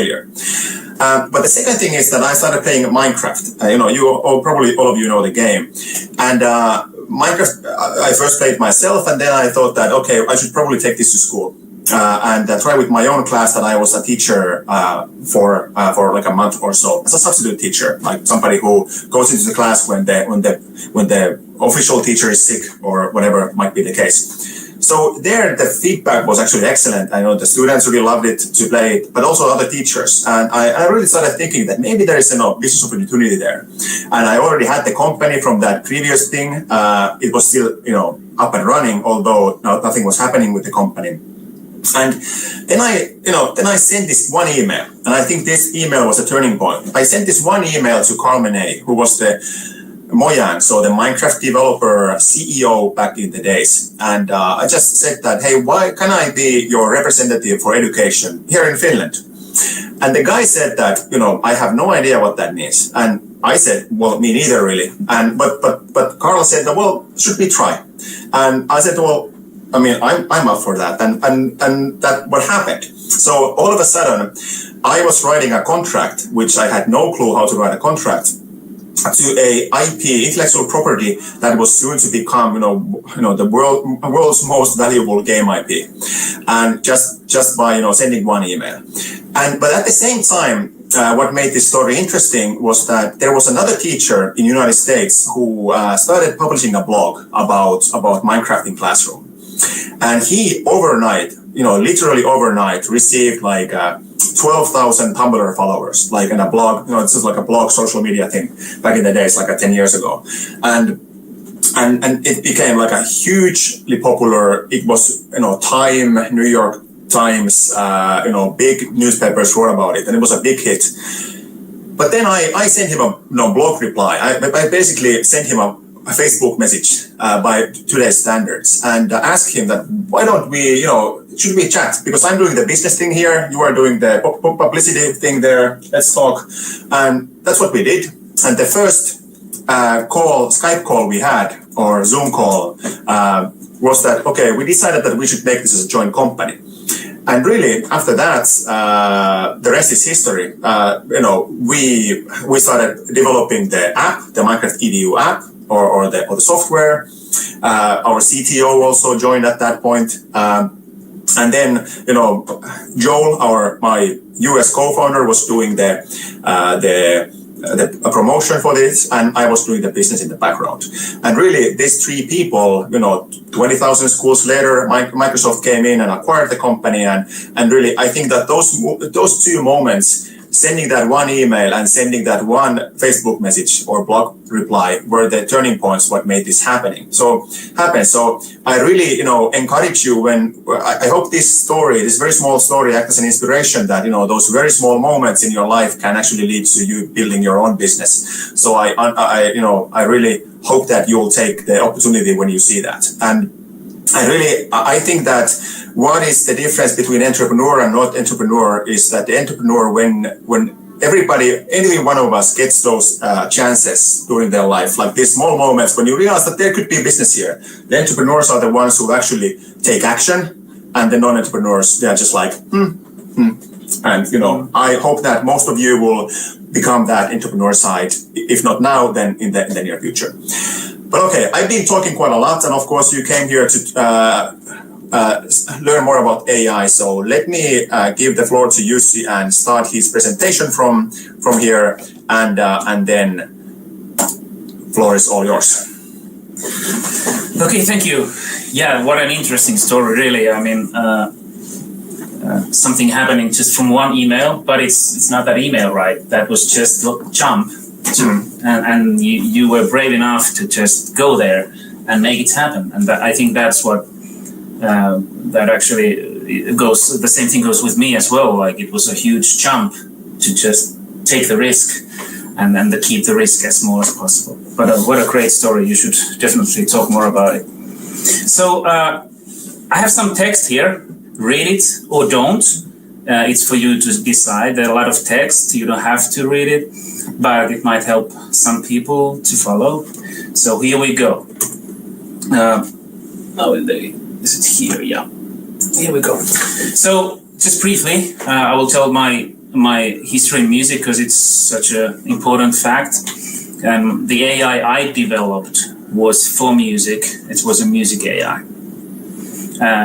failure. But the second thing is that I started playing Minecraft. Probably all of you know the game. And Minecraft, I first played myself, and then I thought that, okay, I should probably take this to school. And try with my own class that I was a teacher for like a month or so as a substitute teacher, like somebody who goes into the class when the official teacher is sick or whatever might be the case. So there, the feedback was actually excellent. I know the students really loved it to play it, but also other teachers. And I really started thinking that maybe there is a business opportunity there. And I already had the company from that previous thing. It was still, up and running, although nothing was happening with the company. And then I sent this one email, and I think this email was a turning point. I sent this one email to Carl Menet, who was the Mojang, so the Minecraft developer CEO back in the days. And I just said that, hey, why can I be your representative for education here in Finland? And the guy said that, I have no idea what that means. And I said, well, me neither really. And but Carl said, well, should we try? And I said, well, I mean, I'm up for that. And that what happened. So all of a sudden, I was writing a contract, which I had no clue how to write a contract, to a IP, intellectual property, that was soon to become, the world's most valuable game IP, and just by sending one email. But at the same time, what made this story interesting was that there was another teacher in the United States who started publishing a blog about Minecraft in classroom, and he overnight, literally overnight, received like 12,000 Tumblr followers, like in a blog. It's just like a blog social media thing back in the days, like 10 years ago, and it became like a hugely popular. It was Time, New York Times, big newspapers wrote about it, and it was a big hit. But then I sent him a blog reply. I basically sent him a Facebook message by today's standards, and asked him that why don't we, should we chat? Because I'm doing the business thing here, you are doing the publicity thing there. Let's talk. And that's what we did. And the first Skype call we had, or Zoom call, was that, okay, we decided that we should make this as a joint company. And really, after that, the rest is history. We started developing the app, the Minecraft EDU app, or the software. Our CTO also joined at that point. And then, Joel, my US co-founder, was doing the promotion for this, and I was doing the business in the background. And really, these three people, 20,000 schools later, Microsoft came in and acquired the company. And really, I think that those two moments, sending that one email and sending that one Facebook message or blog reply, were the turning points what made this happen. So I really, encourage you I hope this very small story, acts as an inspiration that, those very small moments in your life can actually lead to you building your own business. So I really hope that you'll take the opportunity when you see that. And I think that what is the difference between entrepreneur and not entrepreneur is that the entrepreneur, when any one of us gets those chances during their life, like these small moments when you realize that there could be business here, the entrepreneurs are the ones who actually take action, and the non-entrepreneurs, they're just like, And, I hope that most of you will become that entrepreneur side, if not now, then in the near future. But okay, I've been talking quite a lot, and of course you came here to learn more about AI. So let me give the floor to Jussi and start his presentation from here, and then floor is all yours. Okay, thank you. Yeah, what an interesting story, really. I mean, something happening just from one email, but it's not that email, right? That was just jump. And you were brave enough to just go there and make it happen. And I think that's what that actually goes. The same thing goes with me as well. Like, it was a huge jump to just take the risk and then to keep the risk as small as possible. But what a great story. You should definitely talk more about it. So I have some text here. Read it or don't. It's for you to decide. There are a lot of text. You don't have to read it, but it might help some people to follow. So here we go. Is it here? Yeah. Here we go. So just briefly, I will tell my my history in music because it's such an important fact. The AI I developed was for music. It was a music AI.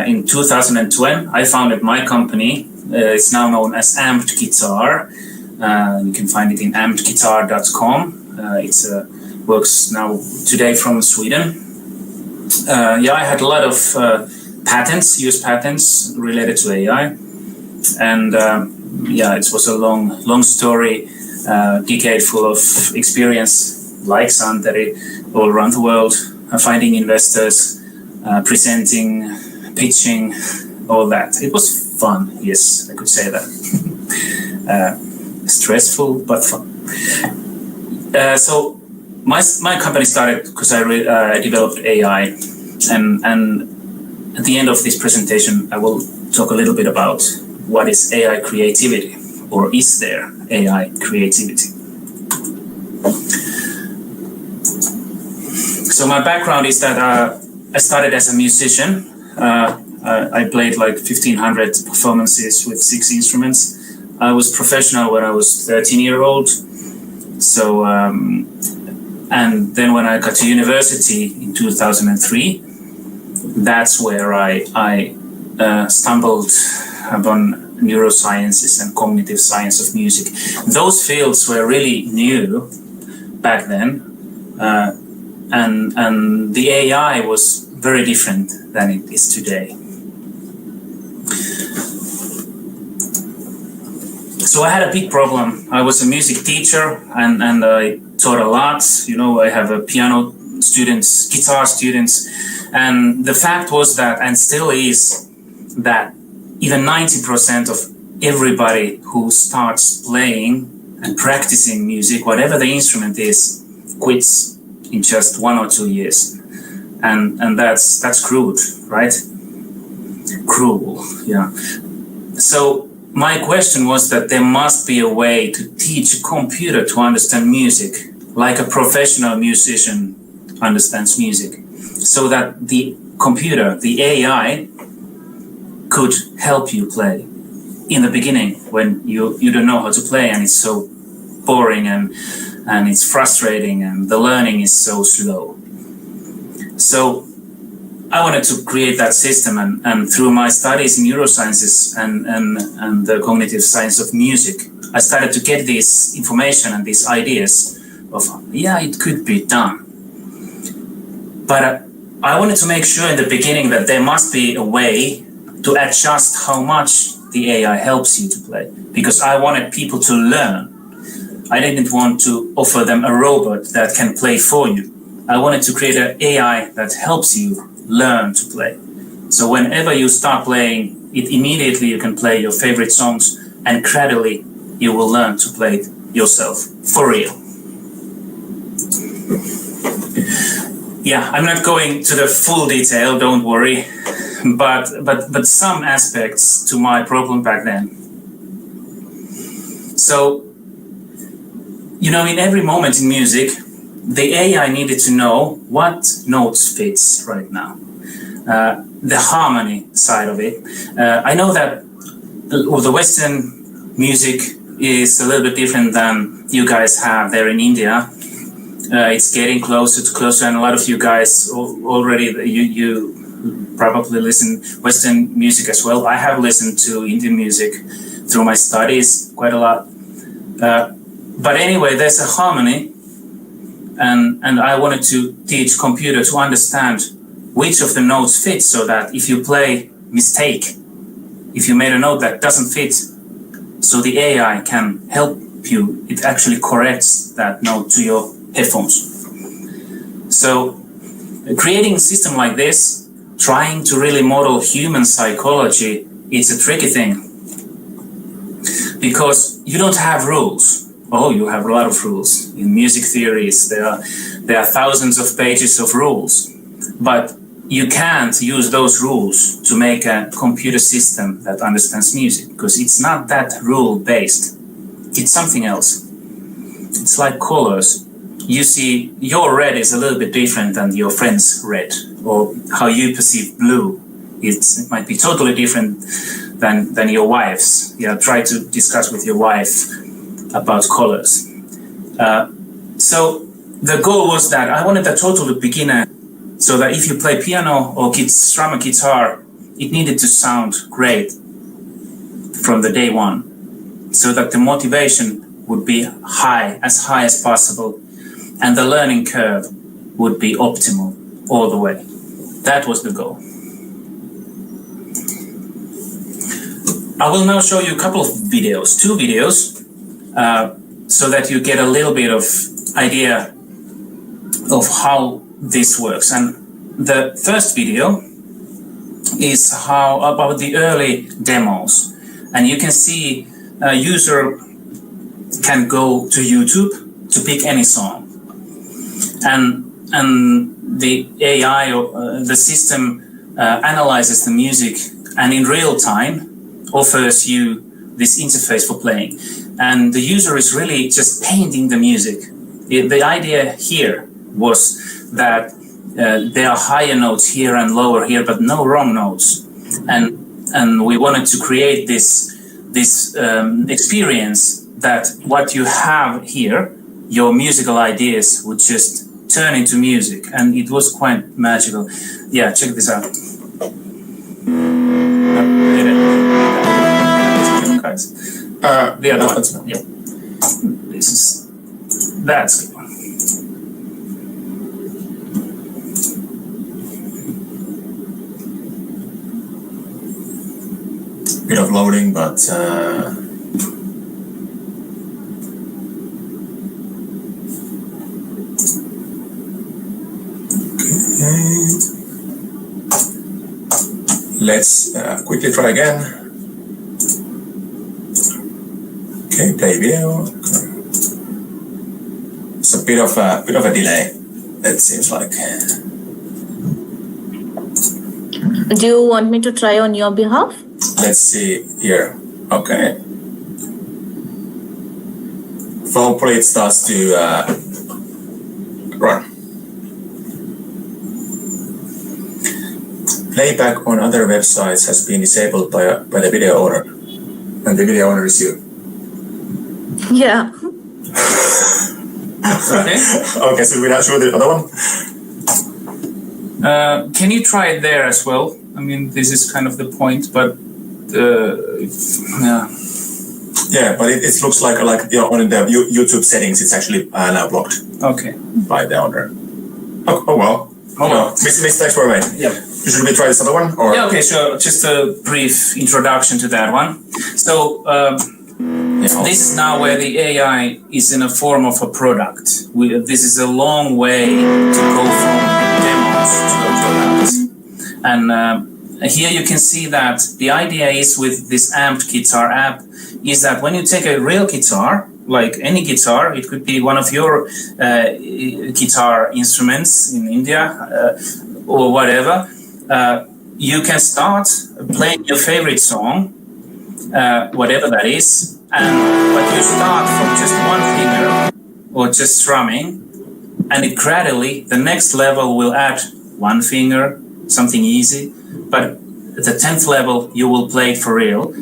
In 2010, I founded my company. It's now known as Amped Guitar. You can find it in ampedguitar.com. It works now today from Sweden. I had a lot of US patents related to AI. And it was a long story, decade full of experience, like Santeri, all around the world, finding investors, presenting, pitching, all that. It was fun, yes, I could say that. Stressful, but fun. So my company started because I developed AI, and at the end of this presentation, I will talk a little bit about what is AI creativity, or is there AI creativity? So my background is that I started as a musician. I played like 1,500 performances with 6 instruments. I was professional when I was 13-year-old. So, and then when I got to university in 2003, that's where I stumbled upon neurosciences and cognitive science of music. Those fields were really new back then, and the AI was very different than it is today. So I had a big problem. I was a music teacher and I taught a lot. You know, I have a piano students, guitar students, and the fact was that, and still is, that even 90% of everybody who starts playing and practicing music, whatever the instrument is, quits in just 1 or 2 years. And that's crude, right? Cruel, yeah. So my question was that there must be a way to teach a computer to understand music like a professional musician understands music, so that the computer, the AI, could help you play in the beginning when you don't know how to play and it's so boring and it's frustrating and the learning is so slow. So I wanted to create that system, and through my studies in neurosciences and the cognitive science of music, I started to get this information and these ideas of, it could be done. But I wanted to make sure in the beginning that there must be a way to adjust how much the AI helps you to play, because I wanted people to learn. I didn't want to offer them a robot that can play for you. I wanted to create an AI that helps you learn to play. So whenever you start playing it, immediately you can play your favorite songs, and gradually you will learn to play it yourself, for real. I'm not going to the full detail, don't worry, but some aspects to my problem back then. So, in every moment in music, the AI needed to know what notes fits right now. The harmony side of it. I know that the Western music is a little bit different than you guys have there in India. It's getting closer, and a lot of you guys already, you probably listen Western music as well. I have listened to Indian music through my studies quite a lot. But anyway, there's a harmony, and I wanted to teach computer to understand which of the notes fit, so that if you play mistake, if you made a note that doesn't fit, so the AI can help you, it actually corrects that note to your headphones. So creating a system like this, trying to really model human psychology, is a tricky thing, because you don't have rules. You have a lot of rules. In music theories, there are thousands of pages of rules, but you can't use those rules to make a computer system that understands music, because it's not that rule-based. It's something else. It's like colors. You see, your red is a little bit different than your friend's red, or how you perceive blue it might be totally different than your wife's. Yeah, try to discuss with your wife about colors. So the goal was that I wanted a totally beginner, so that if you play piano or strum a guitar, it needed to sound great from the day one, so that the motivation would be high as possible, and the learning curve would be optimal all the way. That was the goal. I will now show you a couple of videos, 2 videos, so that you get a little bit of idea of how this works. And the first video is about the early demos. And you can see a user can go to YouTube to pick any song. And the AI, the system analyzes the music and in real time offers you this interface for playing. And the user is really just painting the music. The idea here was that there are higher notes here and lower here, but no wrong notes. And we wanted to create this experience that what you have here, your musical ideas would just turn into music, and it was quite magical. Yeah, check this out. The other one. Yeah. That's good. Bit of loading, but okay. Let's quickly try again. Okay, play video. It's a bit of a delay. It seems like. Do you want me to try on your behalf? Let's see here. Okay. Hopefully it starts to run. Playback on other websites has been disabled by the video owner, and the video owner is you. Yeah. Okay. Okay, so we now show the other one. Can you try it there as well? I mean, this is kind of the point, but yeah. Yeah, but it looks like on the YouTube settings, it's actually now blocked. Okay. By the owner. Oh well. Oh well. Mistakes were made. Yeah. Should we try this other one? Or? Yeah. Okay. So just a brief introduction to that one. So this is now where the AI is in a form of a product. This is a long way to go from demos to a product. And here you can see that the idea is with this amped guitar app is that when you take a real guitar, like any guitar, it could be one of your guitar instruments in India or whatever, you can start playing your favorite song, whatever that is, but you start from just one finger or just strumming, and it gradually, the next level will add one finger, something easy, but at the 10th level, you will play it for real.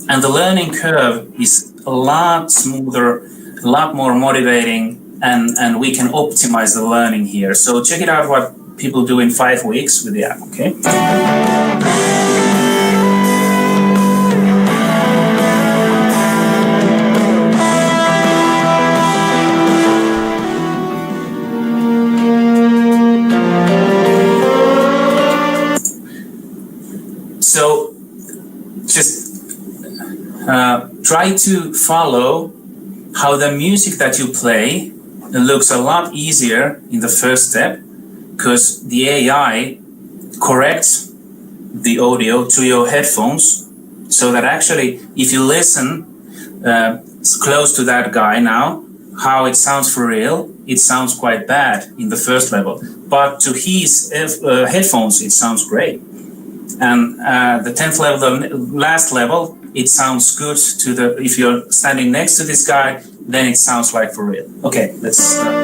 And the learning curve is a lot smoother, a lot more motivating, and we can optimize the learning here. So check it out what people do in 5 weeks with the app, okay? So just try to follow how the music that you play looks a lot easier in the first step, because the AI corrects the audio to your headphones, so that actually if you listen close to that guy now, how it sounds for real, it sounds quite bad in the first level, but to his headphones it sounds great. And the 10th level, the last level, it sounds good to if you're standing next to this guy, then it sounds like for real. Okay, let's start.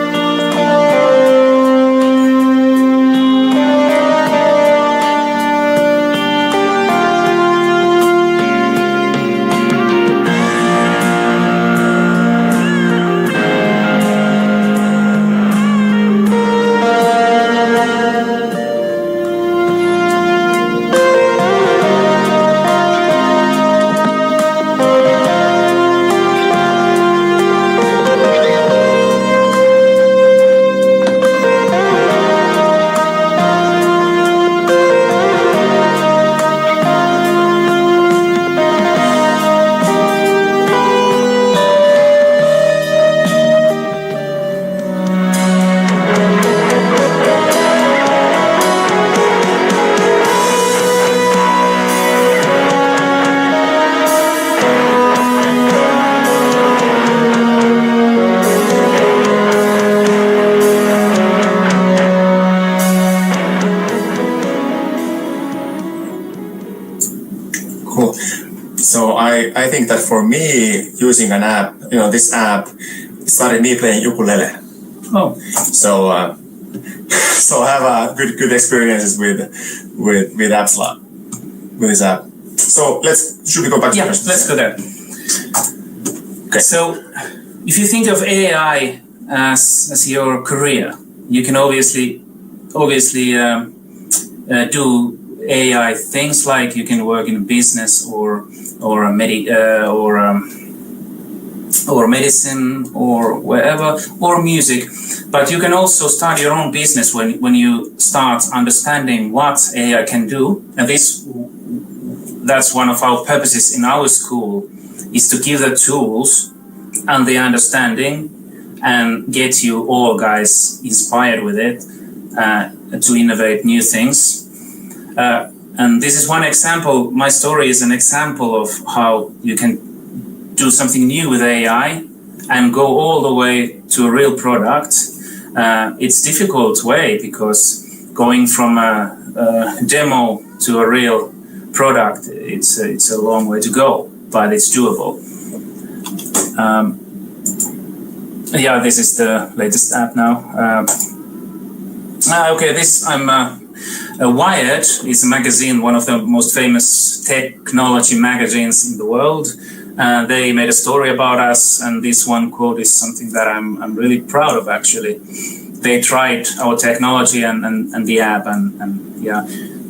think that for me, using an app, this app started me playing ukulele. Oh. So I have good experiences with apps with this app. So should we go back to questions? Let's go there. Okay. So if you think of AI as your career, you can obviously do AI things like you can work in business or medicine or wherever, or music. But you can also start your own business when you start understanding what AI can do. And that's one of our purposes in our school, is to give the tools and the understanding and get you all guys inspired with it to innovate new things. And this is one example. My story is an example of how you can do something new with AI and go all the way to a real product. It's a difficult way, because going from a demo to a real product, it's a long way to go, but it's doable. This is the latest app now. Wired is a magazine, one of the most famous technology magazines in the world. They made a story about us, and this one quote is something that I'm really proud of, actually. They tried our technology and the app, and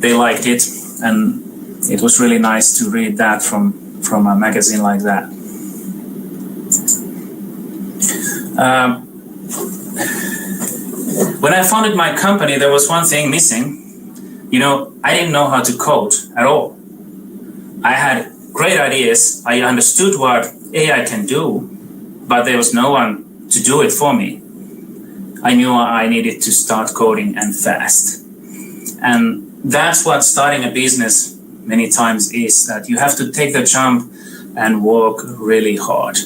they liked it, and it was really nice to read that from a magazine like that. When I founded my company, there was one thing missing. I didn't know how to code at all. I had great ideas. I understood what AI can do, but there was no one to do it for me. I knew I needed to start coding, and fast. And that's what starting a business many times is, that you have to take the jump and work really hard.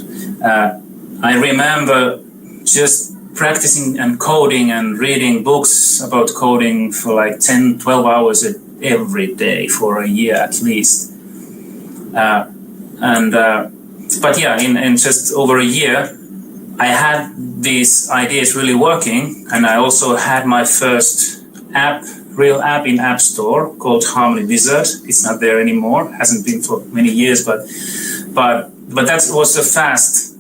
I remember just practicing and coding and reading books about coding for like 10, 12 hours every day for a year at least. In just over a year, I had these ideas really working, and I also had my first real app in App Store called Harmony Wizard. It's not there anymore, hasn't been for many years, but that was a fast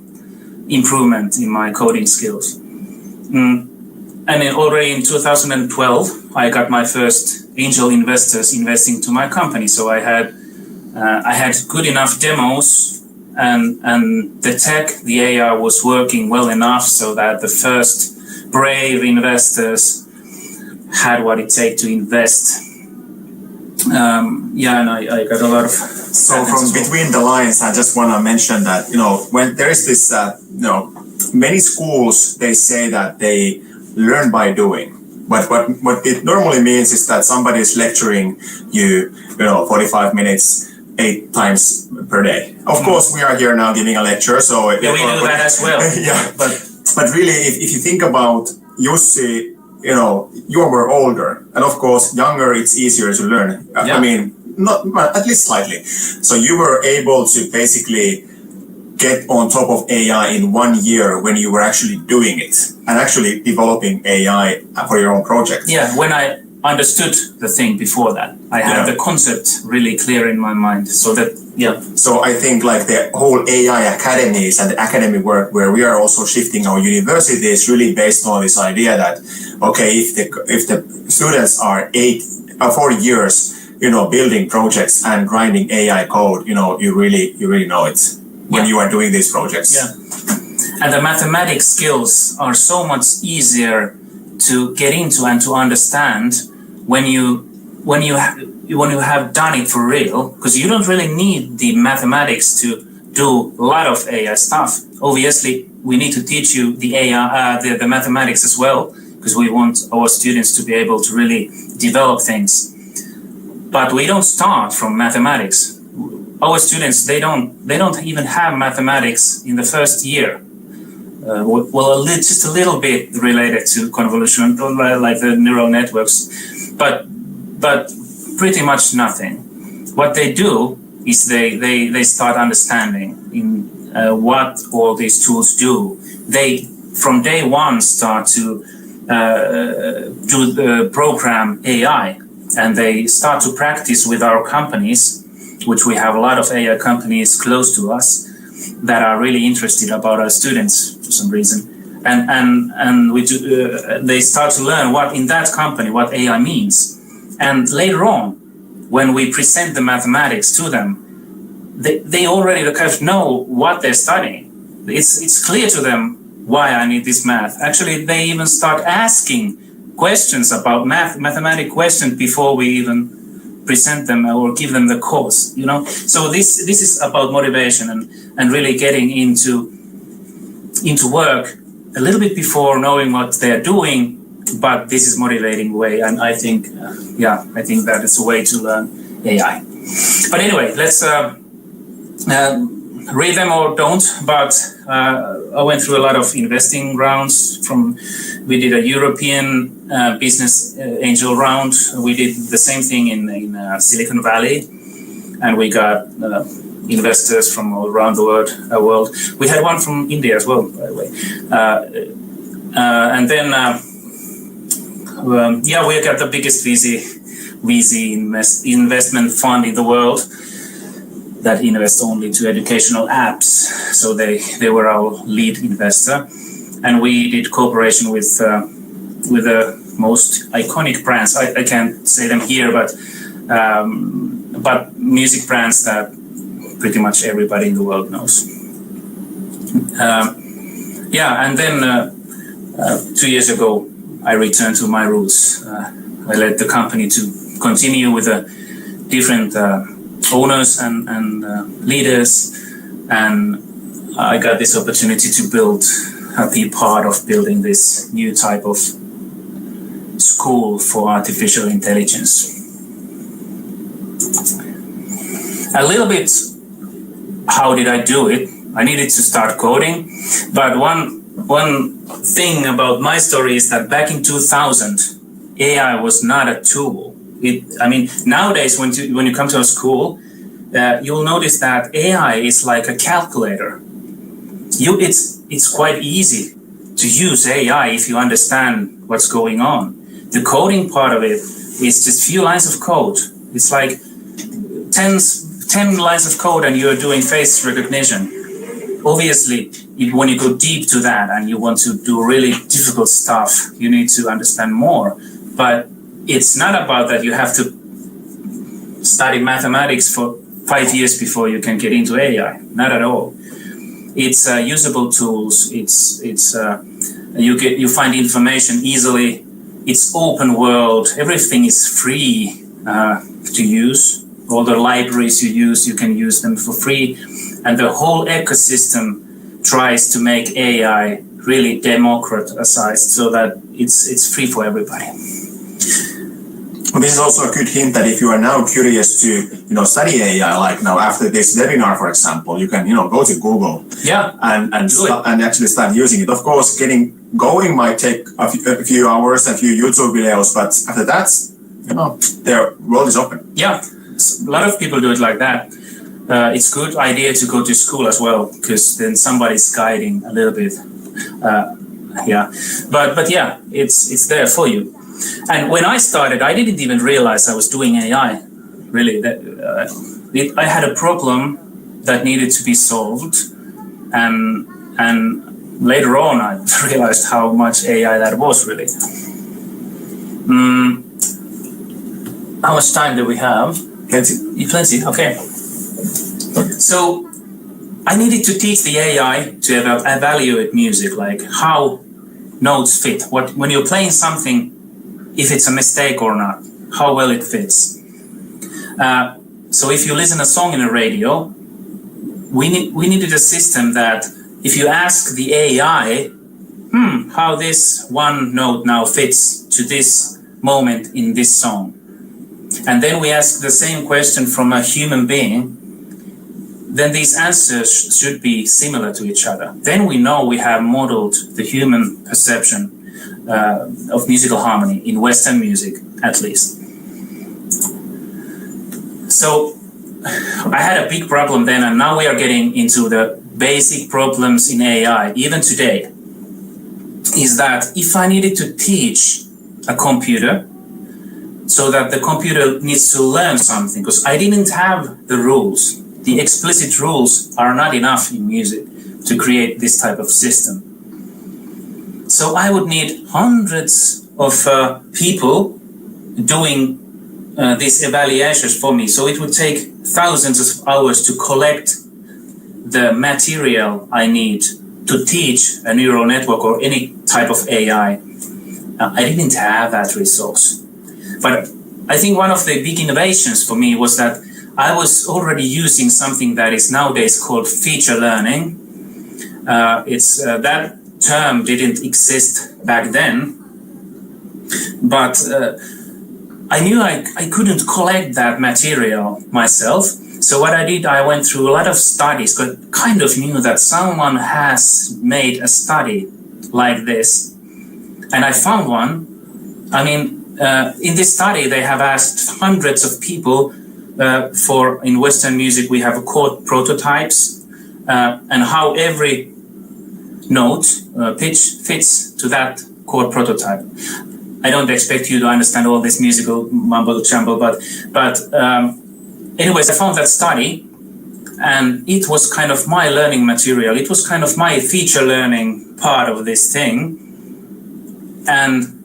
improvement in my coding skills. And then already in 2012, I got my first angel investors investing to my company. So I had good enough demos, and the AI was working well enough so that the first brave investors had what it takes to invest. And I got a lot of. So from between the lines, I just want to mention that when there is this many schools, they say that they learn by doing. But what it normally means is that somebody is lecturing you, 45 minutes, 8 times per day. Of course, we are here now giving a lecture, so we do that as well. but really, if you think about Jussi, you're more older, and of course, younger. It's easier to learn. I mean, not at least slightly. So you were able to basically get on top of AI in 1 year when you were actually doing it and actually developing AI for your own project. Yeah, when I understood the thing before that, I had the concept really clear in my mind. So I think like the whole AI academies and the academic work where we are also shifting our university is really based on this idea that, okay, if the students are 4 years, building projects and grinding AI code, you really know it when you are doing these projects. Yeah. And the mathematics skills are so much easier to get into and to understand when you have done it for real, because you don't really need the mathematics to do a lot of AI stuff. Obviously, we need to teach you the AI, the mathematics as well, because we want our students to be able to really develop things. But we don't start from mathematics. Our students, they don't even have mathematics in the first year. Just a little bit related to convolution, like the neural networks, but pretty much nothing. What they do is they start understanding in what all these tools do. They from day one start to do the program AI, and they start to practice with our companies, which we have a lot of AI companies close to us that are really interested about our students for some reason. And we do, they start to learn what in that company what AI means, and later on, when we present the mathematics to them, they already kind of know what they're studying. It's clear to them why I need this math. Actually, they even start asking questions about mathematical questions before we even present them or give them the course. So this is about motivation and really getting into work a little bit before knowing what they're doing, but this is motivating way, and I think that is a way to learn AI. But anyway, let's read them or don't, but I went through a lot of investing rounds. We did a European business angel round. We did the same thing in Silicon Valley, and we got investors from all around the world. We had one from India as well, by the way. And then, we got the biggest VC investment fund in the world that invests only to educational apps. So they were our lead investor, and we did cooperation with the most iconic brands. I can't say them here, but music brands that pretty much everybody in the world knows. And then 2 years ago, I returned to my roots. I led the company to continue with different owners and leaders, and I got this opportunity to be part of building this new type of school for artificial intelligence. A little bit, how did I do it? I needed to start coding, but one thing about my story is that back in 2000, AI was not a tool. Nowadays when you come to a school, you'll notice that AI is like a calculator. It's quite easy to use AI if you understand what's going on. The coding part of it is just few lines of code. It's like 10 lines of code and you're doing face recognition. Obviously, when you go deep to that and you want to do really difficult stuff, you need to understand more. But it's not about that you have to study mathematics for 5 years before you can get into AI. Not at all. It's usable tools. You find information easily. It's open world. Everything is free to use. All the libraries you use, you can use them for free. And the whole ecosystem tries to make AI really democratized so that it's free for everybody. Well, this is also a good hint that if you are now curious to, study AI, like now after this webinar, for example, you can, go to Google and actually start using it. Of course, getting going might take a few hours, a few YouTube videos, but after that, their world is open. Yeah, a lot of people do it like that. It's a good idea to go to school as well, because then somebody's guiding a little bit. But it's there for you. And when I started, I didn't even realize I was doing AI. Really, I had a problem that needed to be solved, and later on I realized how much AI that was really. How much time do we have? Plenty. Okay. So I needed to teach the AI to evaluate music, like how notes fit. When you're playing something, if it's a mistake or not, how well it fits. So if you listen a song in a radio, we needed a system that if you ask the AI, how this one note now fits to this moment in this song, and then we ask the same question from a human being, then these answers should be similar to each other. Then we know we have modeled the human perception of musical harmony in Western music, at least. So I had a big problem then, and now we are getting into the basic problems in AI, even today, is that if I needed to teach a computer so that the computer needs to learn something, because I didn't have the rules. The explicit rules are not enough in music to create this type of system. So I would need hundreds of people doing these evaluations for me. So it would take thousands of hours to collect the material I need to teach a neural network or any type of AI. I didn't have that resource. But I think one of the big innovations for me was that I was already using something that is nowadays called feature learning. That term didn't exist back then, but I knew I couldn't collect that material myself. So what I did, I went through a lot of studies, but kind of knew that someone has made a study like this. And I found one. I mean, in this study, they have asked hundreds of people in Western music, we have chord prototypes and how every note, pitch fits to that chord prototype. I don't expect you to understand all this musical mumbo jumbo, but anyways, I found that study, and it was kind of my learning material. It was kind of my feature learning part of this thing. And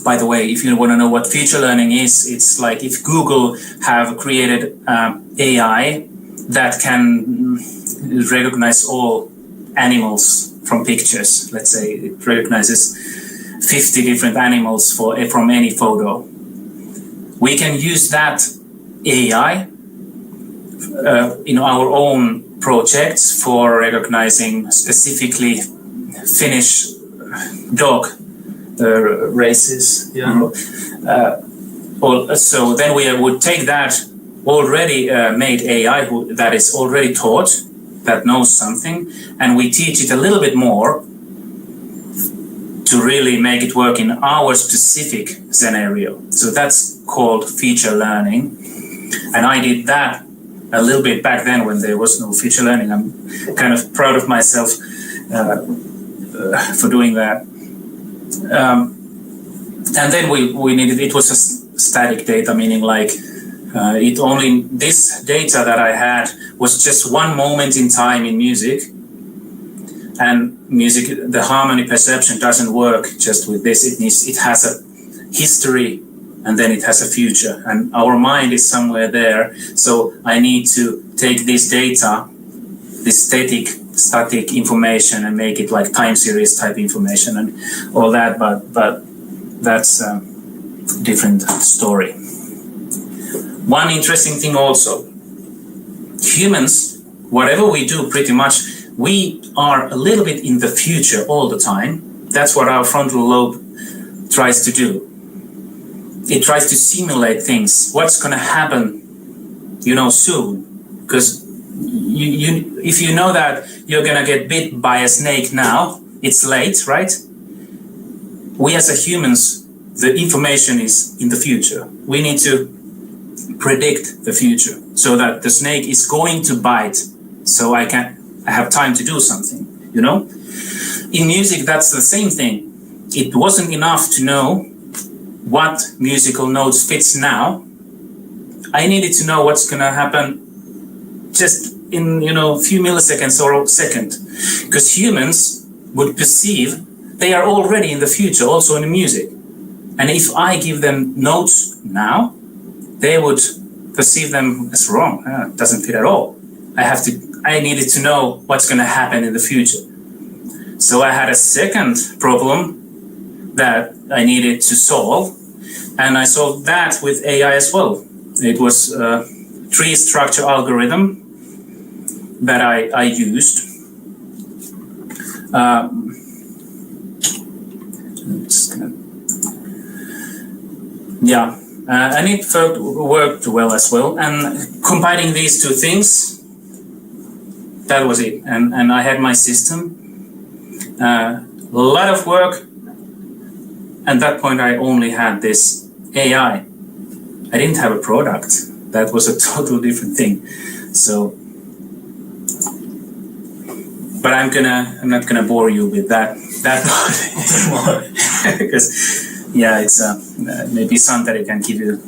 by the way, if you want to know what feature learning is, it's like if Google have created AI that can recognize all animals from pictures. Let's say it recognizes 50 different animals from any photo. We can use that AI in our own projects for recognizing specifically Finnish dog races. Yeah. So then we would take that already made AI that is already taught, that knows something, and we teach it a little bit more to really make it work in our specific scenario. So that's called feature learning. And I did that a little bit back then when there was no feature learning. I'm kind of proud of myself for doing that. And then we needed, it was a static data, meaning like this data that I had was just one moment in time in music. And music, the harmony perception doesn't work just with this. It has a history and then it has a future. And our mind is somewhere there. So I need to take this data, this static information, and make it like time series type information and all that. But that's a different story. One interesting thing also, humans, whatever we do pretty much, we are a little bit in the future all the time. That's what our frontal lobe tries to do. It tries to simulate things. What's going to happen, soon? Because if you know that you're going to get bit by a snake now, it's late, right? We as humans, the information is in the future. We need to predict the future so that the snake is going to bite, so I have time to do something, In music, that's the same thing. It wasn't enough to know what musical notes fits now. I needed to know what's going to happen just in, a few milliseconds or a second. Because humans would perceive they are already in the future, also in the music. And if I give them notes now, they would perceive them as wrong. It doesn't fit at all. I needed to know what's going to happen in the future. So I had a second problem that I needed to solve, and I solved that with AI as well. It was a tree structure algorithm that I used. And it worked well as well. And combining these two things, that was it. And I had my system. A lot of work. At that point, I only had this AI. I didn't have a product that was a total different thing. So, but I'm not gonna bore you with that part anymore, because it's maybe Santeri can give you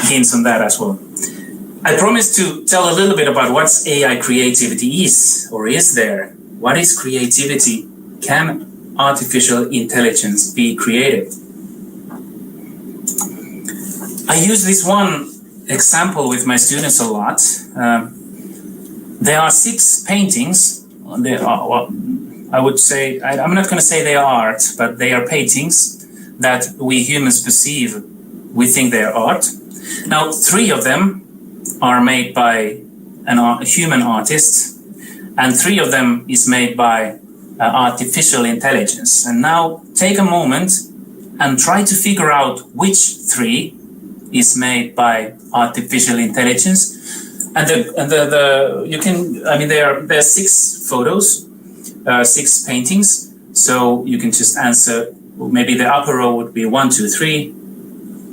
hints on that as well. I promised to tell a little bit about what AI creativity is, or is there. What is creativity? Can artificial intelligence be creative? I use this one example with my students a lot. There are 6 paintings. They are, well, I would say, I'm not going to say they are art, but they are paintings that we humans perceive. We think they are art. Now, 3 of them are made by a human artist, and 3 of them is made by artificial intelligence. And now take a moment and try to figure out which 3 is made by artificial intelligence. And there are 6 photos, 6 paintings. So you can just answer. Maybe the upper row would be 1, 2, 3.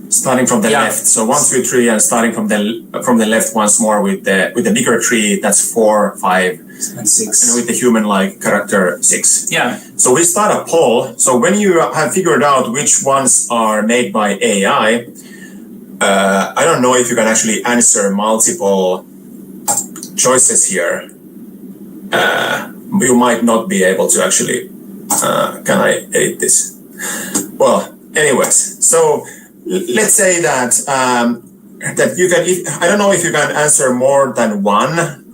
Starting from the left, so 1, 2, 3, and starting from the left once more with the bigger tree. That's 4, 5, and 6, and with the human-like character 6. Yeah. So we start a poll. So when you have figured out which ones are made by AI, I don't know if you can actually answer multiple choices here. You might not be able to actually. Can I edit this? Well, anyways, so. Let's say that you can. I don't know if you can answer more than one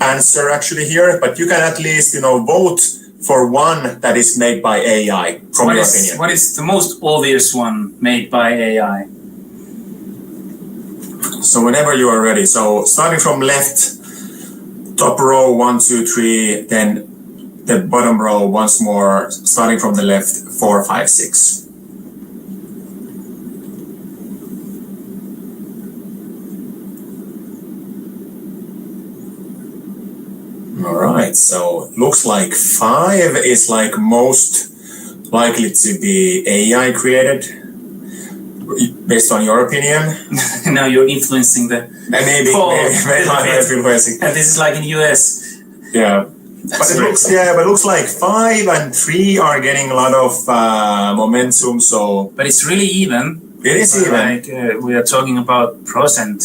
answer actually here, but you can at least vote for one that is made by AI from your opinion. What is the most obvious one made by AI? So whenever you are ready. So starting from left, top row 1, 2, 3, then the bottom row once more. Starting from the left 4, 5, 6. All right, so looks like 5 is like most likely to be AI created, based on your opinion. Now you're influencing the maybe I'm influencing. And this is like in US. Yeah, but it looks like 5 and 3 are getting a lot of momentum. So, but it's really even. It is even. Like we are talking about percent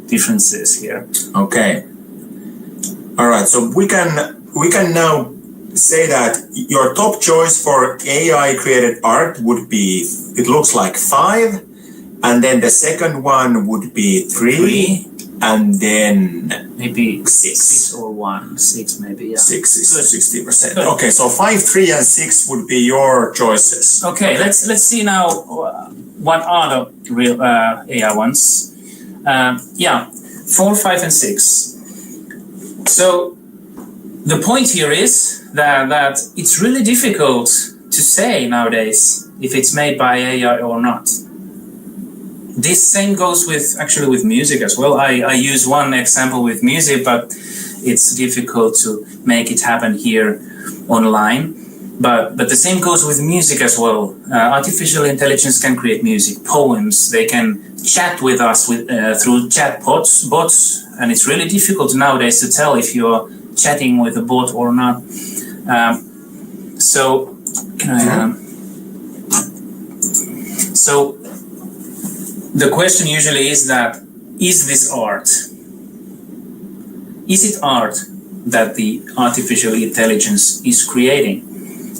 differences here. Okay. All right, so we can now say that your top choice for AI created art would be, it looks like 5, and then the second one would be 3, and then maybe 6 or 1, 6 maybe. Yeah. 6 is 60%. Okay, so 5, 3, and 6 would be your choices. Okay, let's see now what are the real AI ones. 4, 5, and 6. So the point here is that it's really difficult to say nowadays if it's made by AI or not. This same goes with music as well. I use one example with music, but it's difficult to make it happen here online. But the same goes with music as well. Artificial intelligence can create music, poems. They can chat with us through chatbots, bots, and it's really difficult nowadays to tell if you're chatting with a bot or not. So the question usually is that, is this art? Is it art that the artificial intelligence is creating?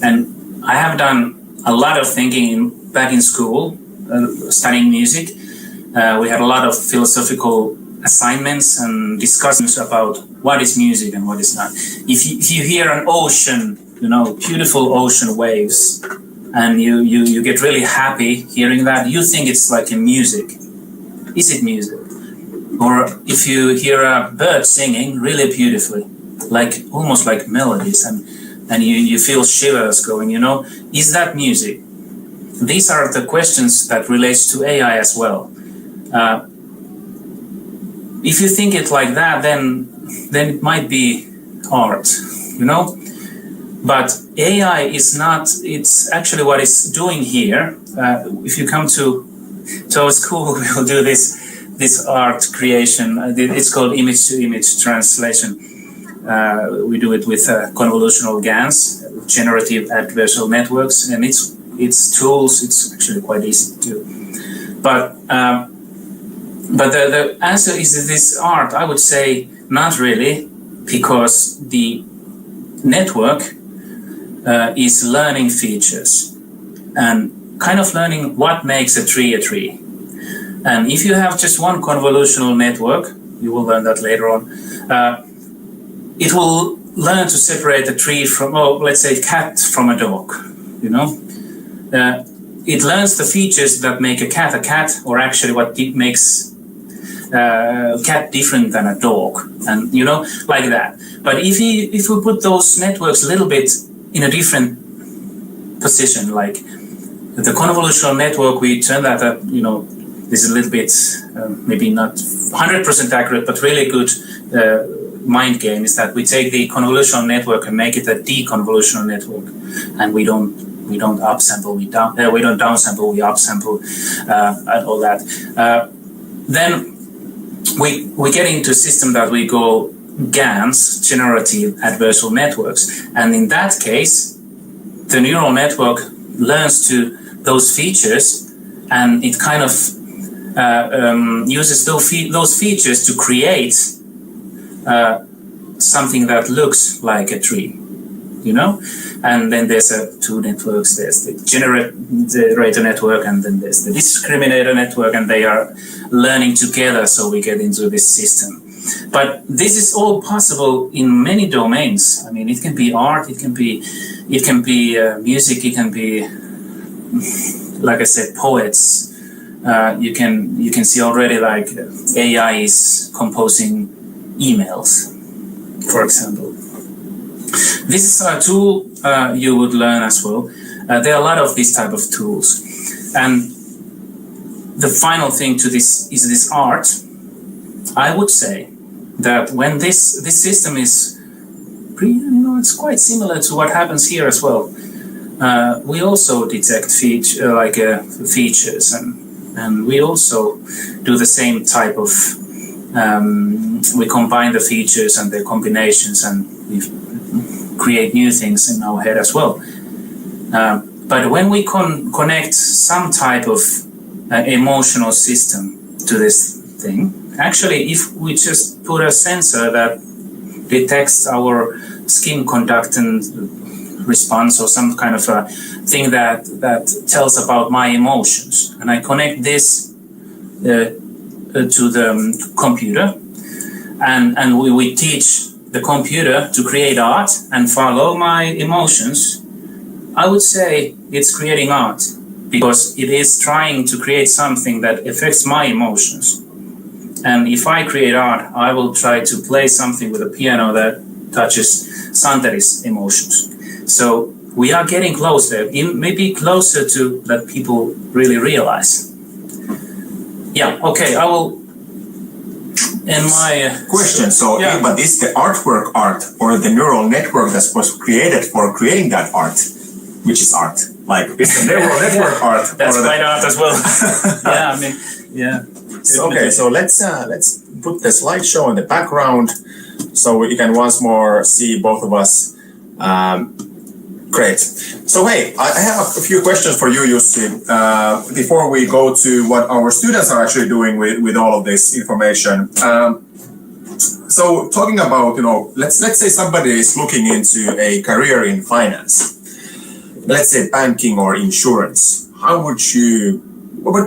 And I have done a lot of thinking back in school, studying music. We had a lot of philosophical assignments and discussions about what is music and what is not. If you hear an ocean, beautiful ocean waves, and you get really happy hearing that, you think it's like a music. Is it music? Or if you hear a bird singing really beautifully, like almost like melodies, and you feel shivers going, is that music? These are the questions that relates to AI as well. If you think it like that, then it might be art, But AI is not, it's actually what it's doing here. If you come to our school, we will do this this art creation. It's called image-to-image translation. We do it with convolutional GANs, generative adversarial networks, and its tools. It's actually quite easy to do. But the answer is this art. I would say not really, because the network is learning features and kind of learning what makes a tree a tree. And if you have just one convolutional network, you will learn that later on, it will learn to separate a tree from, let's say, cat from a dog, you know? It learns the features that make a cat, or actually what makes cat different than a dog, and you know, like that. But if we put those networks a little bit in a different position, like the convolutional network, we turn that up, you know, this is a little bit maybe not 100% accurate, but really good mind game is that we take the convolutional network and make it a deconvolutional network, and we don't upsample, we don't downsample, we upsample, and all that. Then we get into a system that we call GANs, generative adversarial networks, and in that case, the neural network learns to those features, and it kind of uses those features to create something that looks like a tree, you know. And then there's two networks. There's the generator network, and then there's the discriminator network, and they are learning together. So we get into this system. But this is all possible in many domains. I mean, it can be art, it can be music, it can be, like I said, poets. You can see already, like, AI is composing emails, for example. This is a tool you would learn as well. There are a lot of these type of tools, and the final thing to this is this art. I would say that when this system is, it's quite similar to what happens here as well. We also detect features, and we also do the same type of. We combine the features and their combinations, and we create new things in our head as well. But when we connect some type of emotional system to this thing, actually, if we just put a sensor that detects our skin conductance response, or some kind of a thing that tells about my emotions, and I connect this to the computer, and we teach the computer to create art and follow my emotions, I would say it's creating art, because it is trying to create something that affects my emotions. And if I create art, I will try to play something with a piano that touches Santeri's emotions. So we are getting closer, maybe closer to that people really realize. Yeah, okay, I will end my question. So, yeah. But is the artwork art, or the neural network that was created for creating that art, which is art? Like, is the neural network art? That's quite art as well. Yeah, I mean, yeah. So, okay, so let's put the slideshow in the background, so you can once more see both of us. Great. So, hey, I have a few questions for you, Jussi, before we go to what our students are actually doing with all of this information. So, talking about, let's say somebody is looking into a career in finance, let's say banking or insurance. What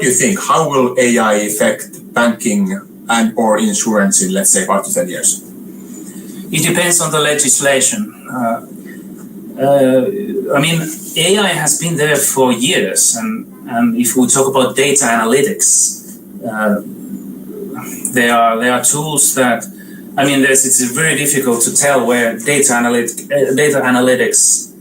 do you think? How will AI affect banking and or insurance in, let's say, 5 to 10 years? It depends on the legislation. I mean, AI has been there for years, and if we talk about data analytics, there are tools that, I mean, it's very difficult to tell where data analytics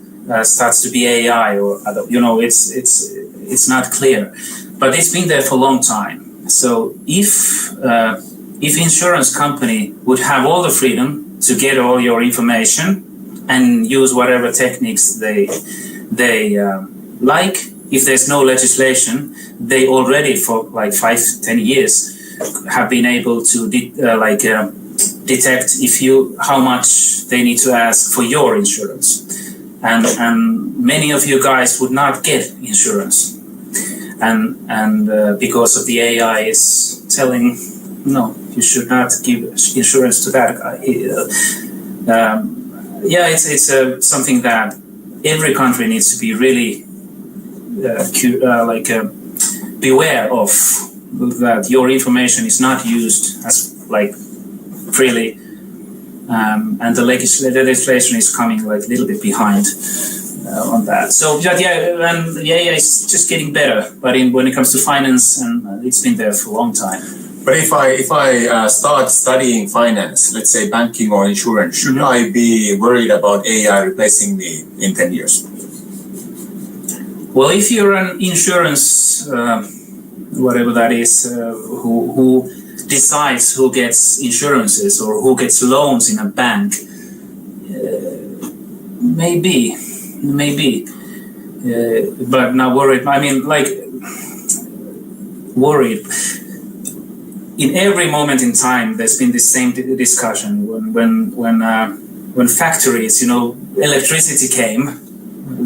starts to be AI or other. It's not clear, but it's been there for a long time. So if insurance company would have all the freedom to get all your information and use whatever techniques they like, if there's no legislation, they already for like 5-10 years have been able to detect how much they need to ask for your insurance, and many of you guys would not get insurance, and because of the AI is telling, no, you should not give insurance to that guy. It's something that every country needs to be really beware of, that your information is not used as freely, and the legislation is coming a little bit behind on that. So and the AI is just getting better, but when it comes to finance, and it's been there for a long time. But if I start studying finance, let's say banking or insurance, should I be worried about AI replacing me in 10 years? Well, if you're an insurance, whatever that is, who decides who gets insurances or who gets loans in a bank, maybe, but not worried. I mean, worried. In every moment in time, there's been the same discussion when factories, electricity came.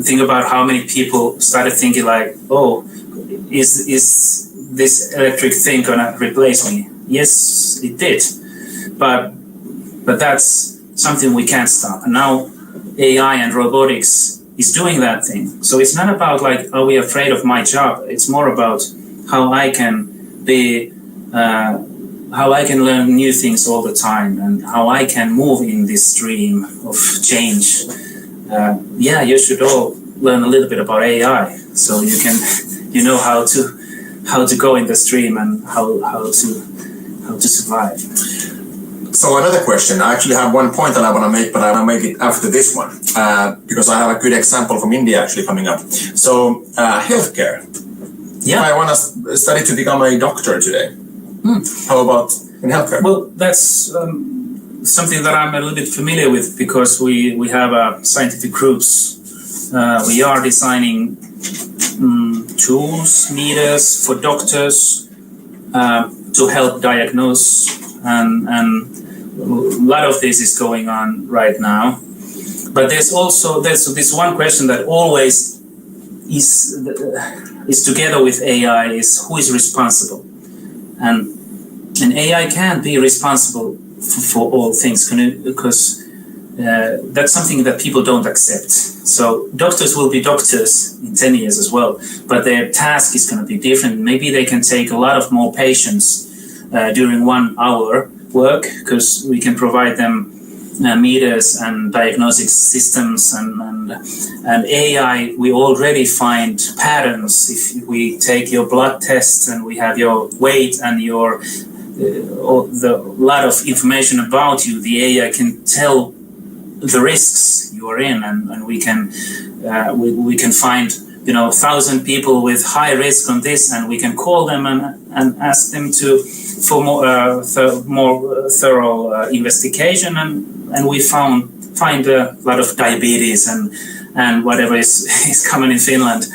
Think about how many people started thinking is this electric thing gonna replace me? Yes, it did, but that's something we can't stop. And now AI and robotics is doing that thing. So it's not about are we afraid of my job? It's more about how I can learn new things all the time, and how I can move in this stream of change. You should all learn a little bit about AI, so you can, how to go in the stream and how to survive. So another question. I actually have one point that I want to make, but I want to make it after this one, because I have a good example from India actually coming up. So healthcare. Yeah. I want to study to become a doctor today. How about in healthcare? Well, that's something that I'm a little bit familiar with, because we have scientific groups. We are designing tools, meters for doctors to help diagnose, and a lot of this is going on right now. But there's this one question that always is together with AI, is who is responsible, and AI can't be responsible for all things, because that's something that people don't accept. So doctors will be doctors in 10 years as well, but their task is going to be different. Maybe they can take a lot of more patients during 1 hour work, because we can provide them meters and diagnostic systems, and AI. We already find patterns. If we take your blood tests and we have your weight and your lot of information about you, the AI can tell the risks you are in, and we can find 1,000 people with high risk on this, and we can call them and ask them for more thorough investigation, and we find a lot of diabetes and whatever is common in Finland.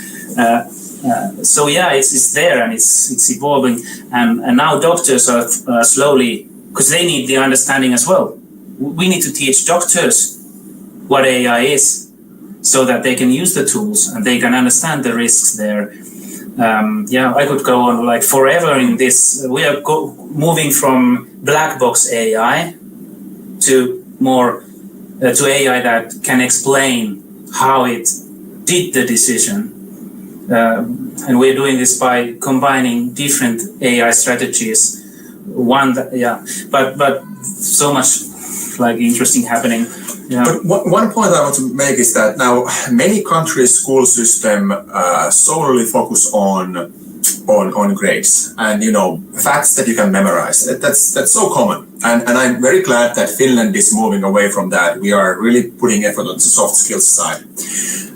It's there, and it's evolving, and now doctors are slowly, because they need the understanding as well. We need to teach doctors what AI is, so that they can use the tools and they can understand the risks there. I could go on forever in this. We are moving from black box AI to more to AI that can explain how it did the decision. And we're doing this by combining different AI strategies. But so much interesting happening. Yeah. But one point I want to make is that now many countries' school system solely focus on grades and facts that you can memorize. That's so common, and I'm very glad that Finland is moving away from that. We are really putting effort on the soft skills side.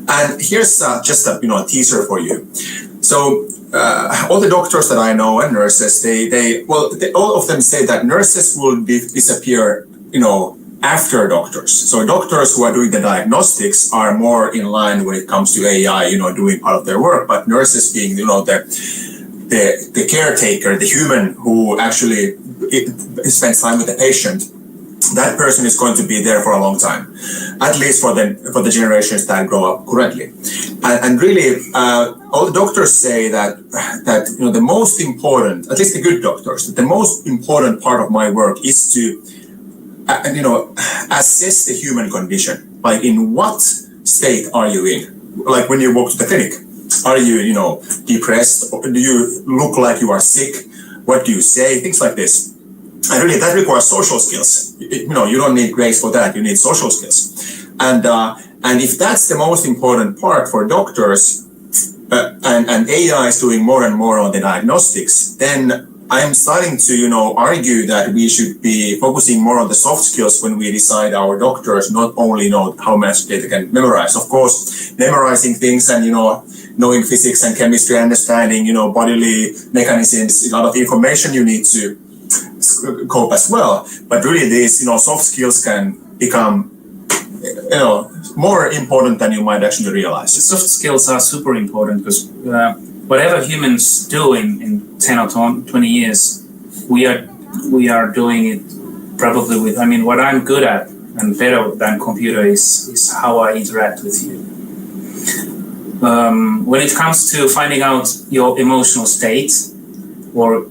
And here's just a teaser for you. So all the doctors that I know and nurses, they all of them say that nurses will disappear, after doctors. So doctors who are doing the diagnostics are more in line when it comes to AI, doing part of their work, but nurses being, the caretaker, the human who actually spends time with the patient, that person is going to be there for a long time, at least for the generations that grow up currently. And really, all the doctors say that the most important, at least the good doctors, the most important part of my work is to assess the human condition. Like, in what state are you in? Like when you walk to the clinic, are you depressed? Or do you look like you are sick? What do you say? Things like this. And really, that requires social skills. You don't need grades for that. You need social skills. And if that's the most important part for doctors, and AI is doing more and more on the diagnostics, then I'm starting to, argue that we should be focusing more on the soft skills when we decide our doctors, not only know how much they can memorize. Of course, memorizing things and, knowing physics and chemistry, understanding, bodily mechanisms, a lot of information you need to cope as well. But really, these, soft skills can become, more important than you might actually realize. Soft skills are super important because whatever humans do in 10 or 20 years, we are doing it probably with, what I'm good at and better than computer is how I interact with you. When it comes to finding out your emotional state or